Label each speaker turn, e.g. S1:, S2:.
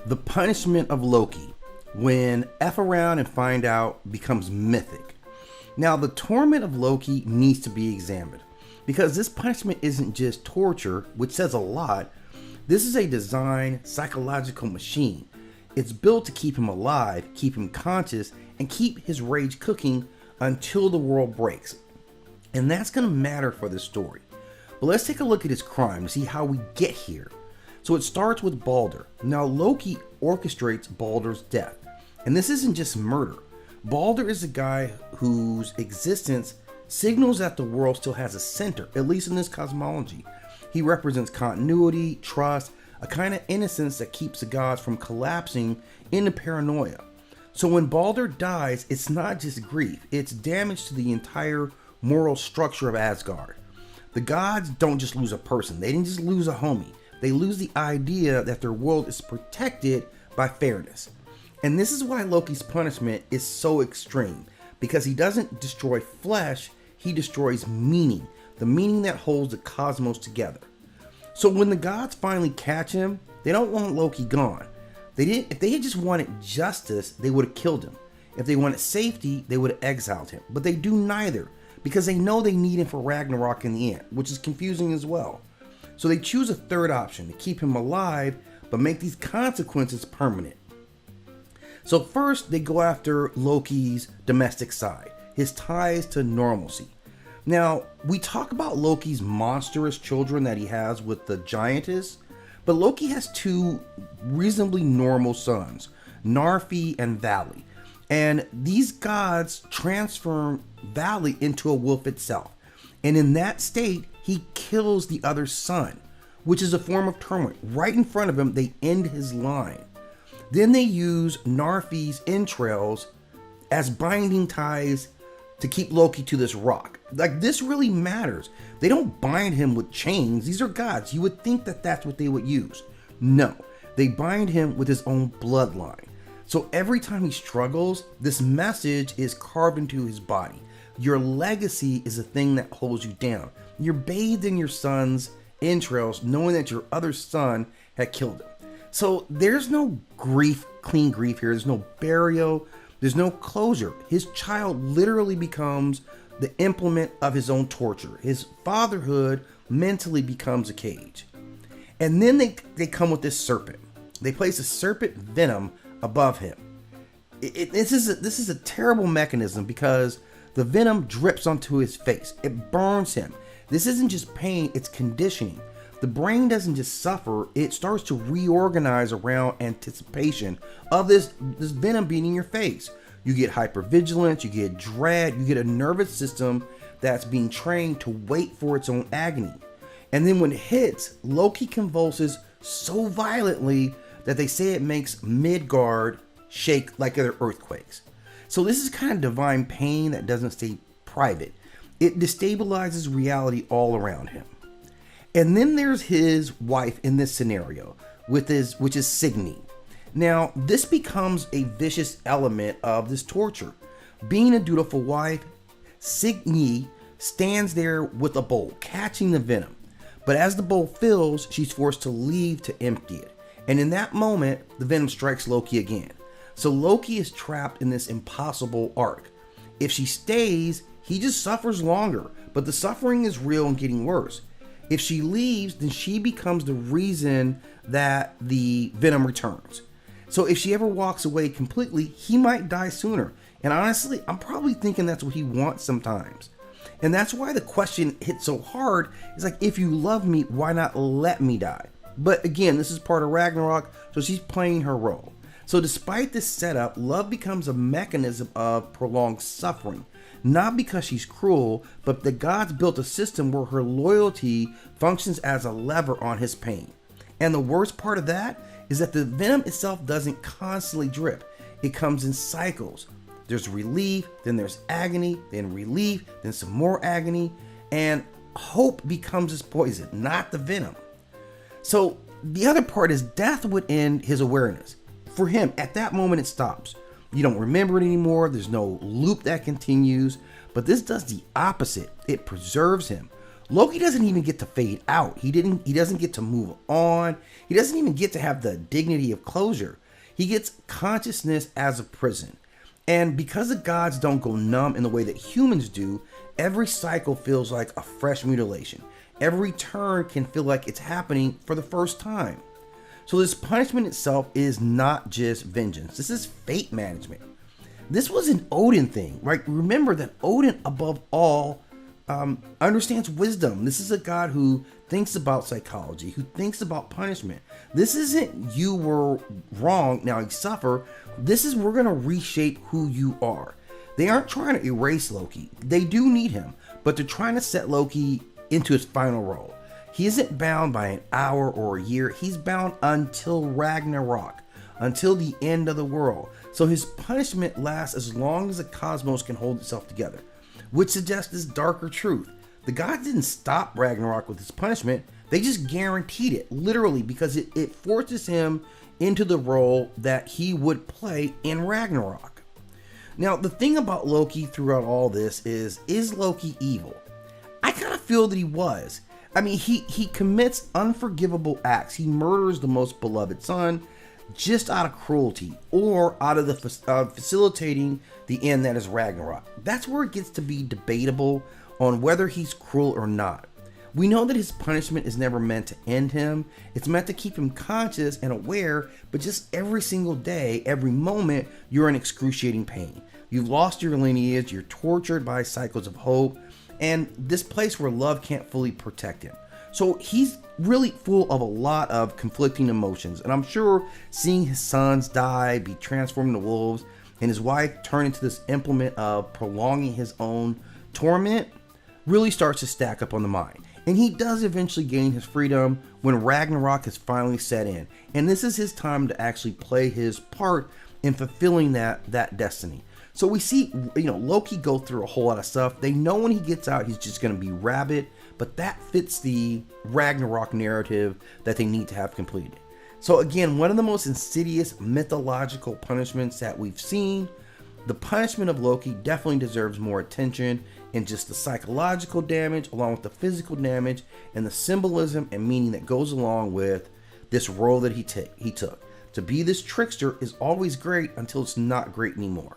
S1: The Punishment of Loki, when F around and find out becomes mythic. Now, the torment of Loki needs to be examined because this punishment isn't just torture, which says a lot. This is a designed psychological machine. It's built to keep him alive, keep him conscious, and keep his rage cooking until the world breaks. And that's going to matter for this story. But let's take a look at his crime to see how we get here. So it starts with Baldr. Now Loki orchestrates Baldr's death. And this isn't just murder. Baldr is a guy whose existence signals that the world still has a center, at least in this cosmology. He represents continuity, trust, a kind of innocence that keeps the gods from collapsing into paranoia. So when Baldr dies, it's not just grief, it's damage to the entire moral structure of Asgard. The gods don't just lose a person, they didn't just lose a homie. They lose the idea that their world is protected by fairness. And this is why Loki's punishment is so extreme, because he doesn't destroy flesh, he destroys meaning, the meaning that holds the cosmos together. So when the gods finally catch him, they don't want Loki gone. If they had just wanted justice, they would have killed him. If they wanted safety, they would have exiled him. But they do neither, because they know they need him for Ragnarök in the end, which is confusing as well. So they choose a third option to keep him alive, but make these consequences permanent. So first, they go after Loki's domestic side, his ties to normalcy. Now, we talk about Loki's monstrous children that he has with the giantess, but Loki has two reasonably normal sons, Narfi and Vali. And these gods transform Vali into a wolf itself. And in that state, he kills the other son, which is a form of torment. Right in front of him, they end his line. Then they use Narfi's entrails as binding ties to keep Loki to this rock. Like, this really matters. They don't bind him with chains. These are gods. You would think that that's what they would use. No, they bind him with his own bloodline. So every time he struggles, this message is carved into his body. Your legacy is the thing that holds you down. You're bathed in your son's entrails, knowing that your other son had killed him. So there's no grief, clean grief here. There's no burial. There's no closure. His child literally becomes the implement of his own torture. His fatherhood mentally becomes a cage. And then they come with this serpent. They place a serpent venom above him. This is a terrible mechanism because the venom drips onto his face. It burns him. This isn't just pain, it's conditioning. The brain doesn't just suffer, it starts to reorganize around anticipation of this venom being in your face. You get hypervigilance, you get dread, you get a nervous system that's being trained to wait for its own agony. And then when it hits, Loki convulses so violently that they say it makes Midgard shake like other earthquakes. So this is kind of divine pain that doesn't stay private. It destabilizes reality all around him. And then there's his wife in this scenario, which is Signy. Now, this becomes a vicious element of this torture. Being a dutiful wife, Signy stands there with a bowl, catching the venom. But as the bowl fills, she's forced to leave to empty it. And in that moment, the venom strikes Loki again. So Loki is trapped in this impossible arc. If she stays, he just suffers longer, but the suffering is real and getting worse. If she leaves, then she becomes the reason that the venom returns. So if she ever walks away completely, he might die sooner. And honestly, I'm probably thinking that's what he wants sometimes. And that's why the question hits so hard. It's like, if you love me, why not let me die? But again, this is part of Ragnarök, so she's playing her role. So despite this setup, love becomes a mechanism of prolonged suffering. Not because she's cruel, but the gods built a system where her loyalty functions as a lever on his pain. And the worst part of that is that the venom itself doesn't constantly drip. It comes in cycles. There's relief, then there's agony, then relief, then some more agony, and hope becomes his poison, not the venom. So the other part is death would end his awareness. For him, at that moment it stops. You don't remember it anymore. There's no loop that continues. But this does the opposite. It preserves him. Loki doesn't even get to fade out. He doesn't get to move on. He doesn't even get to have the dignity of closure. He gets consciousness as a prison. And because the gods don't go numb in the way that humans do, every cycle feels like a fresh mutilation. Every turn can feel like it's happening for the first time. So this punishment itself is not just vengeance. This is fate management. This was an Odin thing, right? Remember that Odin, above all, understands wisdom. This is a god who thinks about psychology, who thinks about punishment. This isn't you were wrong, now you suffer. This is we're going to reshape who you are. They aren't trying to erase Loki. They do need him, but they're trying to set Loki into his final role. He isn't bound by an hour or a year. He's bound until Ragnarök, until the end of the world. So his punishment lasts as long as the cosmos can hold itself together, which suggests this darker truth. The gods didn't stop Ragnarök with his punishment. They just guaranteed it, literally, because it forces him into the role that he would play in Ragnarök. Now, the thing about Loki throughout all this is Loki evil? I kind of feel that he was. I mean, he commits unforgivable acts. He murders the most beloved son just out of cruelty or out of the facilitating the end that is Ragnarök. That's where it gets to be debatable on whether he's cruel or not. We know that his punishment is never meant to end him. It's meant to keep him conscious and aware, but just every single day, every moment, you're in excruciating pain. You've lost your lineage, you're tortured by cycles of hope, and this place where love can't fully protect him. So he's really full of a lot of conflicting emotions, and I'm sure seeing his sons die, be transformed into wolves, and his wife turn into this implement of prolonging his own torment really starts to stack up on the mind. And he does eventually gain his freedom when Ragnarök is finally set in. And this is his time to actually play his part in fulfilling that destiny. So we see, Loki go through a whole lot of stuff. They know when he gets out, he's just going to be rabid. But that fits the Ragnarök narrative that they need to have completed. So again, one of the most insidious mythological punishments that we've seen. The punishment of Loki definitely deserves more attention in just the psychological damage, along with the physical damage, and the symbolism and meaning that goes along with this role that he took. To be this trickster is always great until it's not great anymore.